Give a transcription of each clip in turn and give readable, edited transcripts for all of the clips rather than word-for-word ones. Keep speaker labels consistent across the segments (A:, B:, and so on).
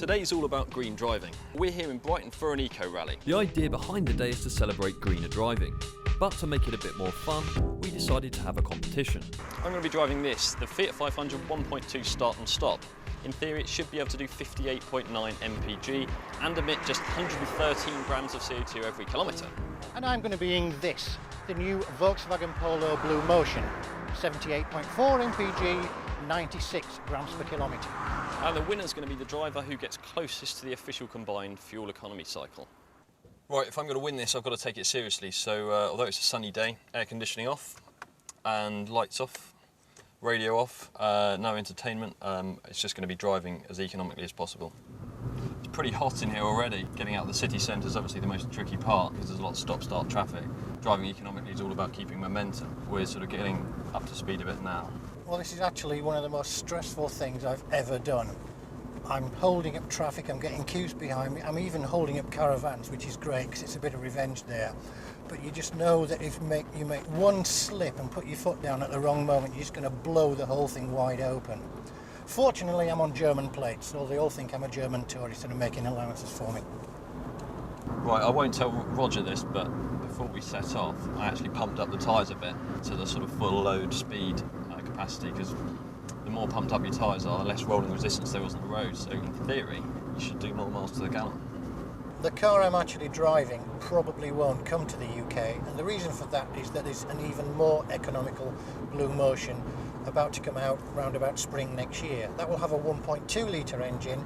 A: Today's all about green driving. We're here in Brighton for an eco rally.
B: The idea behind the day is to celebrate greener driving, but to make it a bit more fun, we decided to have a competition.
A: I'm going to be driving this, the Fiat 500 1.2 start and stop. In theory, it should be able to do 58.9 mpg and emit just 113 grams of CO2 every kilometre.
C: And I'm going to be in this, the new Volkswagen Polo Blue Motion, 78.4 mpg, 96 grams per kilometre.
A: And the winner's going to be the driver who gets closest to the official combined fuel economy cycle. Right, if I'm going to win this, I've got to take it seriously. So although it's a sunny day, air conditioning off and lights off, radio off, no entertainment, it's just going to be driving as economically as possible. It's pretty hot in here already. Getting out of the city centre is obviously the most tricky part because there's a lot of stop-start traffic. Driving economically is all about keeping momentum. We're sort of getting up to speed a bit now.
C: Well, this is actually one of the most stressful things I've ever done. I'm holding up traffic, I'm getting queues behind me, I'm even holding up caravans, which is great because it's a bit of revenge there. But you just know that if you make one slip and put your foot down at the wrong moment, you're just going to blow the whole thing wide open. Fortunately, I'm on German plates, so they all think I'm a German tourist and are making allowances for me.
A: Right, I won't tell Roger this, but before we set off, I actually pumped up the tyres a bit to the sort of full load speed capacity, because the more pumped up your tyres are, the less rolling resistance there is on the road. So in theory, you should do more miles to the gallon.
C: The car I'm actually driving probably won't come to the UK, and the reason for that is that there's an even more economical Blue Motion about to come out round about spring next year. That will have a 1.2 litre engine,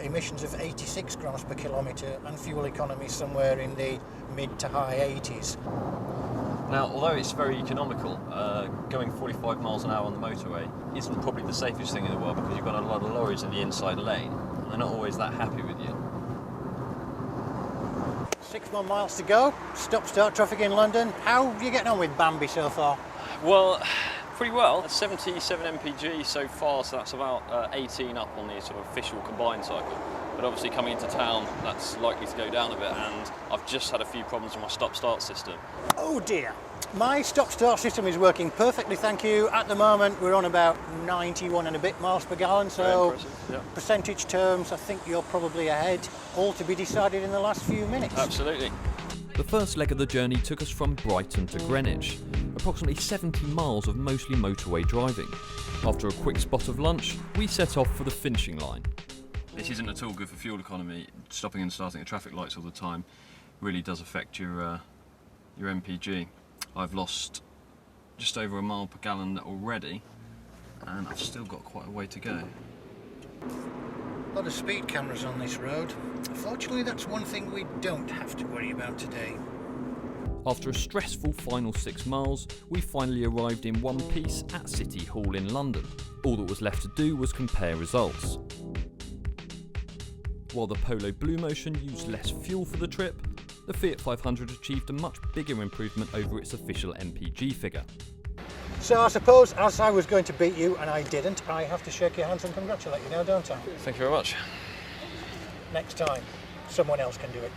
C: emissions of 86 grams per kilometre and fuel economy somewhere in the mid to high 80s.
A: Now, although it's very economical, going 45 miles an hour on the motorway isn't probably the safest thing in the world because you've got a lot of lorries in the inside lane and they're not always that happy with you.
C: 6 more miles to go, stop-start traffic in London. How are you getting on with Bambi so far?
A: Well, pretty well. 77 mpg so far, so that's about 18 up on the sort of official combined cycle. But obviously coming into town, that's likely to go down a bit, and I've just had a few problems with my stop-start system.
C: Oh dear. My stop-start system is working perfectly, thank you. At the moment, we're on about 91 and a bit miles per gallon, so
A: yeah.
C: Percentage terms, I think you're probably ahead. All to be decided in the last few minutes.
A: Absolutely.
B: The first leg of the journey took us from Brighton to Greenwich, approximately 70 miles of mostly motorway driving. After a quick spot of lunch, we set off for the finishing line.
A: This isn't at all good for fuel economy. Stopping and starting at traffic lights all the time really does affect your MPG. I've lost just over a mile per gallon already, and I've still got quite a way to go.
C: A lot of speed cameras on this road. Fortunately, that's one thing we don't have to worry about today.
B: After a stressful final 6 miles, we finally arrived in one piece at City Hall in London. All that was left to do was compare results. While the Polo Blue Motion used less fuel for the trip, the Fiat 500 achieved a much bigger improvement over its official MPG figure.
C: So I suppose, as I was going to beat you and I didn't, I have to shake your hands and congratulate you now, don't I?
A: Thank you very much.
C: Next time, someone else can do it.